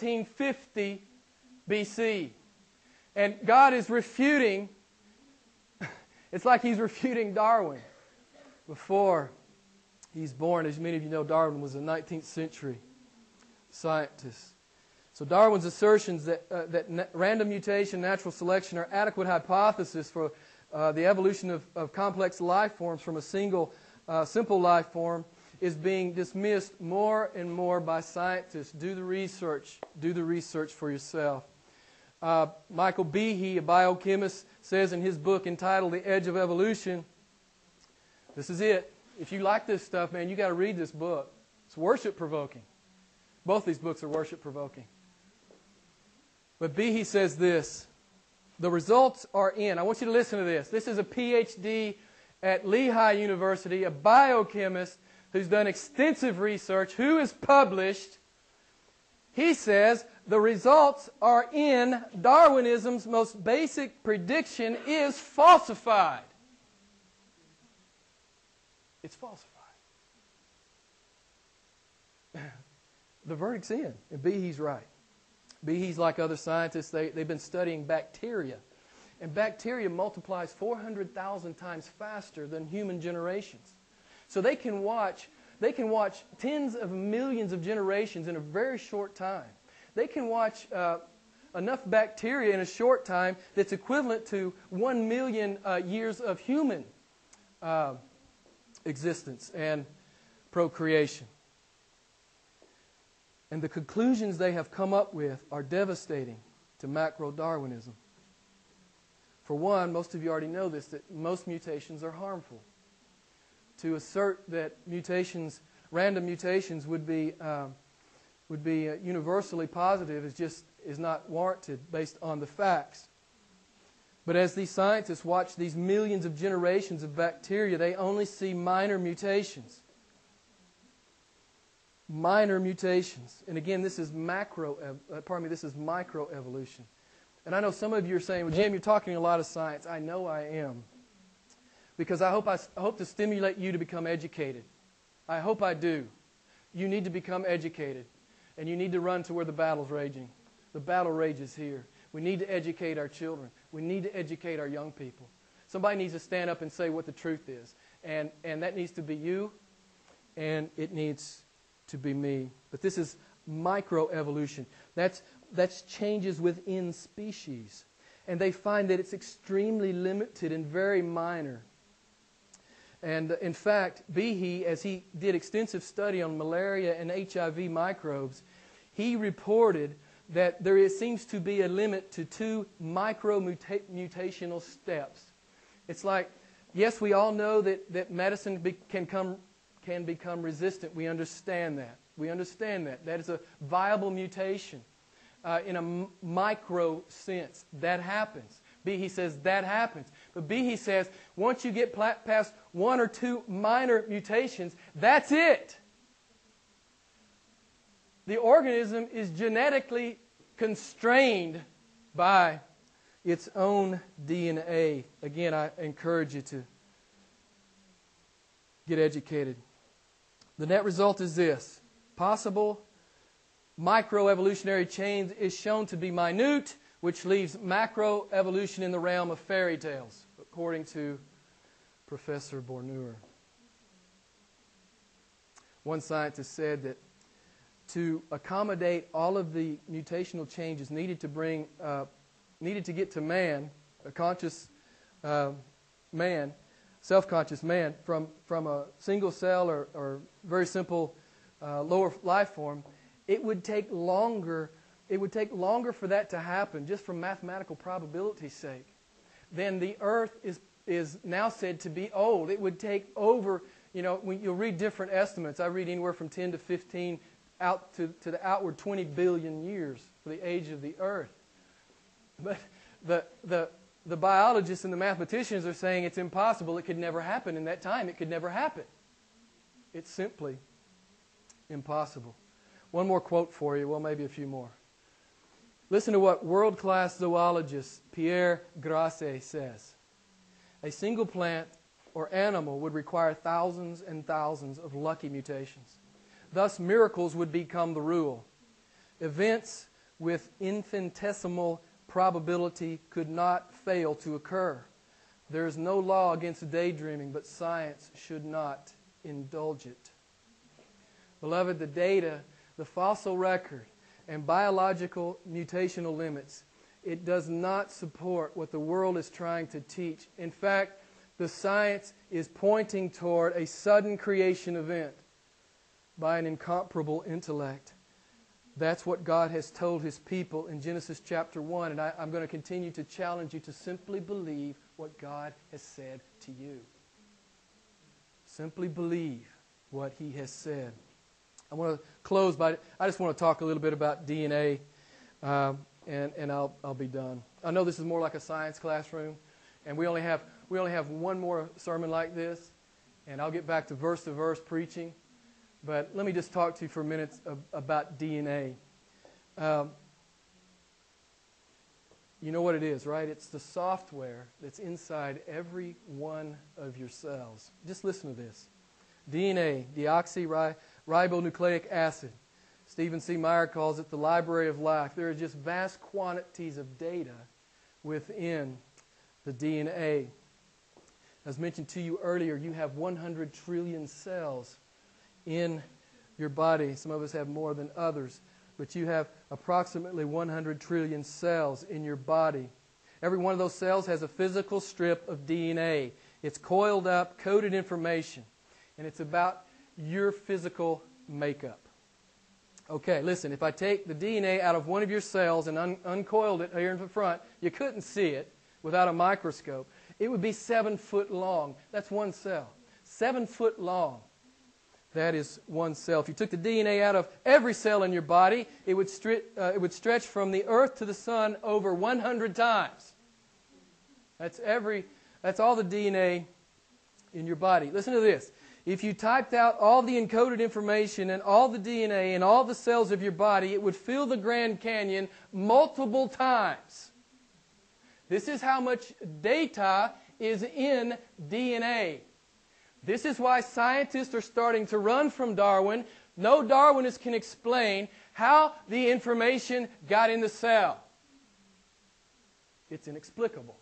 1450 BC. And God is refuting, it's like He's refuting Darwin before he's born. As many of you know, Darwin was a 19th century scientist. So Darwin's assertions that random mutation, natural selection are adequate hypothesis for the evolution of complex life forms from a single simple life form is being dismissed more and more by scientists. Do the research. Do the research for yourself. Michael Behe, a biochemist, says in his book entitled The Edge of Evolution, this is it. If you like this stuff, man, you got to read this book. It's worship-provoking. Both these books are worship-provoking. But Behe says this, the results are in. I want you to listen to this. This is a PhD at Lehigh University, a biochemist who's done extensive research, who is published. He says the results are in. Darwinism's most basic prediction is falsified. It's falsified. The verdict's in, and Behe's right. Behe's like other scientists. They've been studying bacteria. And bacteria multiplies 400,000 times faster than human generations. So they can watch tens of millions of generations in a very short time. They can watch enough bacteria in a short time that's equivalent to 1 million years of human existence and procreation. And the conclusions they have come up with are devastating to macro-Darwinism. For one, most of you already know this, that most mutations are harmful. To assert that random mutations would be universally positive is not warranted based on the facts. But as these scientists watch these millions of generations of bacteria, they only see minor mutations. Minor mutations. And again, this is microevolution. And I know some of you are saying, well, Jim, you're talking a lot of science. I know I am. Because I hope to stimulate you to become educated. I hope I do. You need to become educated. And you need to run to where the battle's raging. The battle rages here. We need to educate our children. We need to educate our young people. Somebody needs to stand up and say what the truth is. And that needs to be you, and it needs to be me. But this is microevolution. That's changes within species. And they find that it's extremely limited and very minor. And in fact, Behe, as he did extensive study on malaria and HIV microbes, he reported that there seems to be a limit to 2 micro-mutational steps. It's like, yes, we all know that medicine can become resistant. We understand that. We understand that. That is a viable mutation in a micro sense. That happens. Behe says that happens. But Behe says once you get past 1 or 2 minor mutations, that's it. The organism is genetically constrained by its own DNA. Again, I encourage you to get educated. The net result is this. Possible microevolutionary change is shown to be minute, which leaves macroevolution in the realm of fairy tales, according to Professor Borneur. One scientist said that to accommodate all of the mutational changes needed to get to man, a conscious man, self-conscious man, from a single cell or very simple lower life form, it would take longer. It would take longer for that to happen, just from mathematical probability's sake. Then the Earth is now said to be old. It would take over. When you'll read different estimates. I read anywhere from 10 to 15 out to the outward 20 billion years for the age of the Earth. But the biologists and the mathematicians are saying it's impossible. It could never happen in that time. It could never happen. It's simply impossible. One more quote for you. Well, maybe a few more. Listen to what world-class zoologist Pierre Grasset says. A single plant or animal would require thousands and thousands of lucky mutations. Thus, miracles would become the rule. Events with infinitesimal probability could not fail to occur. There is no law against daydreaming, but science should not indulge it. Beloved, the data, the fossil record, and biological mutational limits, it does not support what the world is trying to teach. In fact, the science is pointing toward a sudden creation event by an incomparable intellect. That's what God has told His people in Genesis chapter 1, and I'm going to continue to challenge you to simply believe what God has said to you. Simply believe what He has said. I want to close by, I just want to talk a little bit about DNA, and I'll be done. I know this is more like a science classroom, and we only have one more sermon like this, and I'll get back to verse preaching. But let me just talk to you for a minute about DNA. You know what it is, right? It's the software that's inside every one of your cells. Just listen to this. DNA, deoxyribonucleic acid. Stephen C. Meyer calls it the library of life. There are just vast quantities of data within the DNA. As mentioned to you earlier, you have 100 trillion cells in your body. Some of us have more than others, but you have approximately 100 trillion cells in your body. Every one of those cells has a physical strip of DNA. It's coiled up, coded information, and it's about your physical makeup. Okay, listen, if I take the DNA out of one of your cells and uncoiled it here in the front, you couldn't see it without a microscope. It would be 7 foot long. That's one cell. 7 foot long. That is one cell. If you took the DNA out of every cell in your body, it would stretch from the earth to the sun over 100 times. That's all the DNA in your body. Listen to this. If you typed out all the encoded information and all the DNA in all the cells of your body, it would fill the Grand Canyon multiple times. This is how much data is in DNA. This is why scientists are starting to run from Darwin. No Darwinist can explain how the information got in the cell. It's inexplicable.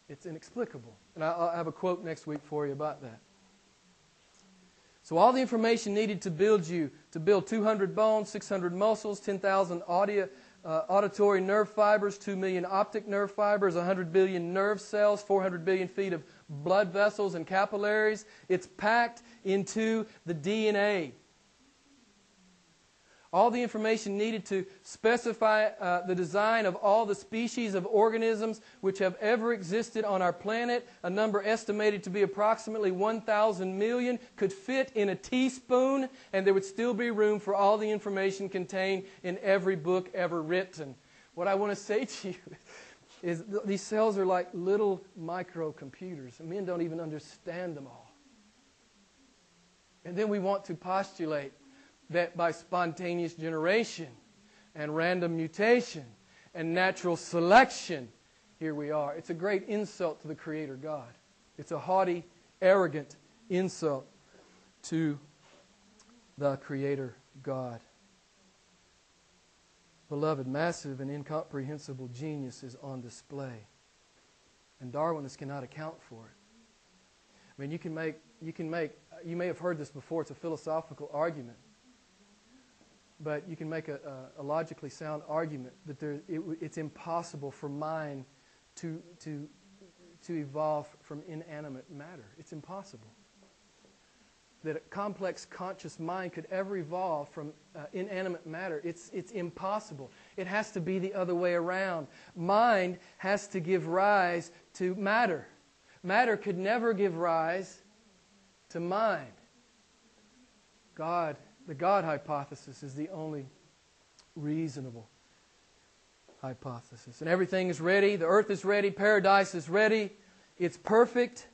It's inexplicable. And I'll have a quote next week for you about that. So all the information needed to build 200 bones, 600 muscles, 10,000 auditory nerve fibers, 2 million optic nerve fibers, 100 billion nerve cells, 400 billion feet of blood vessels and capillaries. It's packed into the DNA. All the information needed to specify the design of all the species of organisms which have ever existed on our planet, a number estimated to be approximately 1,000 million, could fit in a teaspoon, and there would still be room for all the information contained in every book ever written. What I want to say to you is these cells are like little microcomputers, and men don't even understand them all. And then we want to postulate that by spontaneous generation and random mutation and natural selection, here we are. It's a great insult to the Creator God. It's a haughty, arrogant insult to the Creator God. Beloved, massive and incomprehensible genius is on display, and Darwinists cannot account for it. I mean, you may have heard this before. It's a philosophical argument. But you can make a logically sound argument that it's impossible for mind to evolve from inanimate matter. It's impossible. That a complex conscious mind could ever evolve from inanimate matter. It's impossible. It has to be the other way around. Mind has to give rise to matter. Matter could never give rise to mind. The God hypothesis is the only reasonable hypothesis. And everything is ready. The earth is ready. Paradise is ready. It's perfect.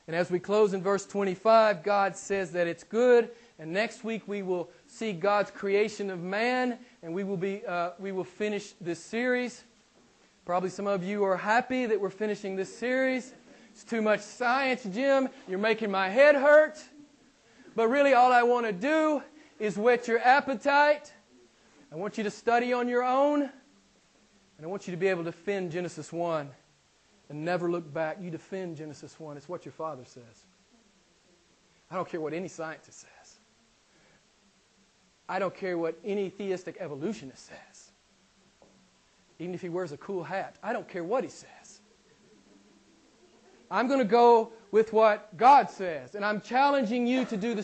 And as we close in verse 25, God says that it's good. And next week we will see God's creation of man, and we will finish this series. Probably some of you are happy that we're finishing this series. It's too much science, Jim. You're making my head hurt. But really all I want to do is whet your appetite I want you to study on your own, and I want you to be able to defend Genesis 1 and never look back. You defend Genesis 1. It's what your Father says. I don't care what any scientist says. I don't care what any theistic evolutionist says. Even if he wears a cool hat. I don't care what he says. I'm going to go with what God says. And I'm challenging you to do the